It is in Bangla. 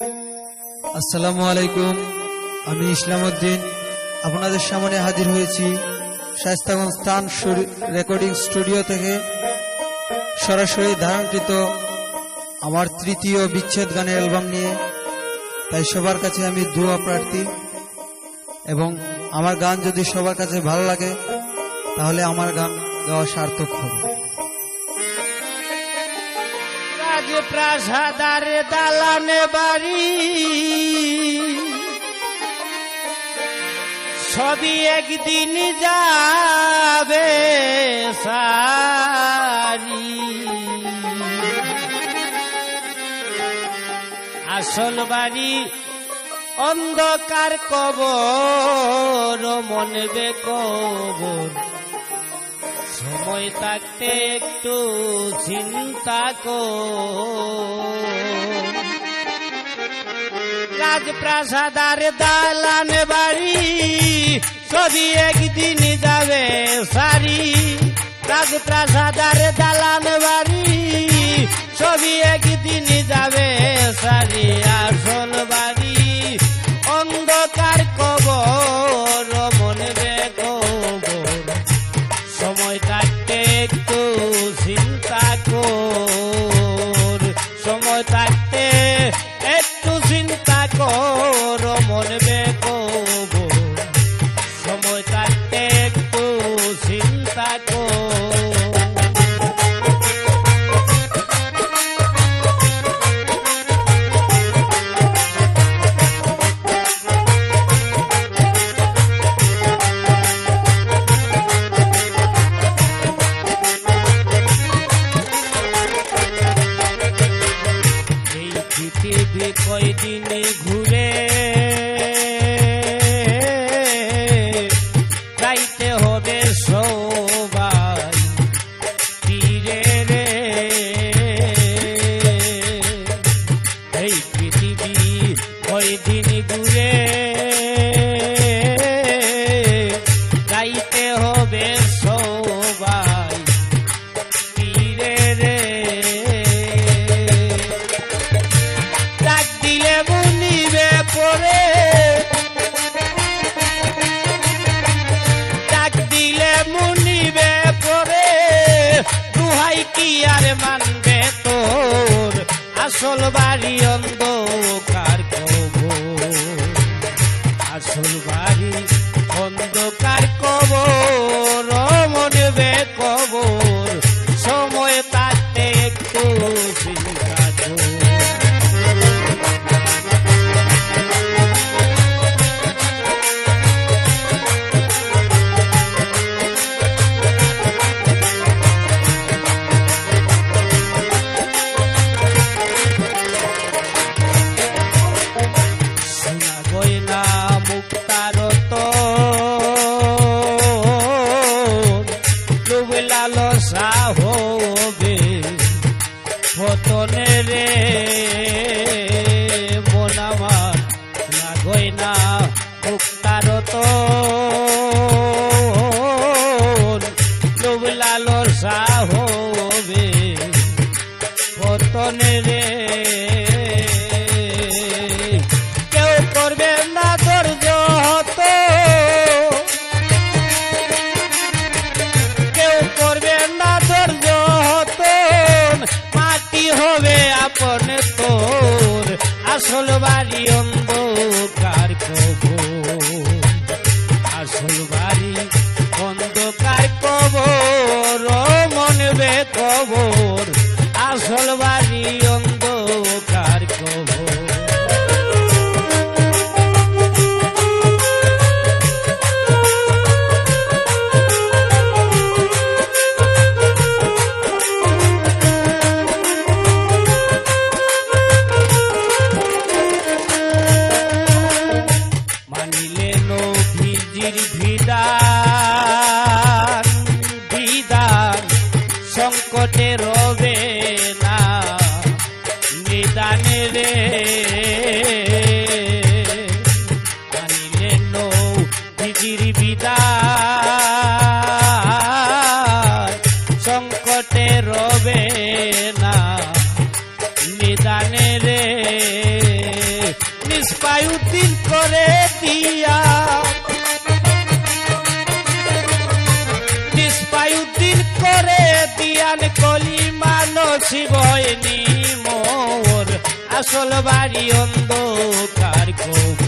আসসালামু আলাইকুম। আমি ইসলামউদ্দিন আপনাদের সামনে হাজির হয়েছি শায়েস্তাগঞ্জ স্থান রেকর্ডিং স্টুডিও থেকে সরাসরি ধারণকৃত আমার তৃতীয় বিচ্ছেদ গানের অ্যালবাম নিয়ে। তাই সবার কাছে আমি দোয়া প্রার্থী, এবং আমার গান যদি সবার কাছে ভালো লাগে তাহলে আমার গান গাওয়া সার্থক হবে। রাজপ্রাসাদার দালানে বাড়ি সবই একদিন যাবে সারি, আসল বাড়ি অন্ধকার কবর, মনবে কবর, সময় থাকতে একটু চিন্তা কর। রাজপ্রাসাদার দালান বাড়ি সবই একদিন যাবে সারি, রাজপ্রাসাদার দালান বাড়ি সবই একদিন যাবে সারি, আসল বাড়ি অন্ধকার কবর, মনবে কবর, সময় থাকতে একটু চিন্তা কর, সময় থাকতে একটু চিন্তা কর, মনবে কবর, সময় থাকতে একটু চিন্তা কর। পৃথিবী কয়দিনে ঘুরে যাইতে হবে সবাই ফিরে রে, এই পৃথিবী কয়দিন ঘুরে যাইতে হবে সবাই ফিরে রে, ডাক দিলে মুনিবে পরে, ডাক দিলে মুনিবে পরে, দুহাই কি আর মানবে তোর, আসল বাড়ি অন্ধকার কবর, আসল বাড়ি অন্ধকার কবর, মনবে কবর, সময় থাকতে একটু চিন্তা কর। সোনা গয়না মুক্তারত লোভ লালসা হবে পতনে রে, মন আমার সোনা গয়না মুক্তারত লোভ লালসা হবে পতনে রে, কেউ করবে না ধৈর্য হত, কেউ করবে না ধৈর্য হত, মাটি হবে আপন তোর, আসল বাড়ি অন্ধকার কবর, আসল বাড়ি অন্ধকার কবর, মনবে কবর, আসল বাড়ি অন্ধকার কবর। মানিলে নবীজির বিধান, বিধান সংকটে রবে না নিদানে রে, মানিলে নবীজির বিধান সংকটে রবে না নিদানে রে, নিষ্পায়ুদ্দিন করে দিয়া নিষ্পায়ুদ্দিন করে দিয়ান কলিমা নসিব হয়নি মোর আসল বাড়ি অন্ধকার কবর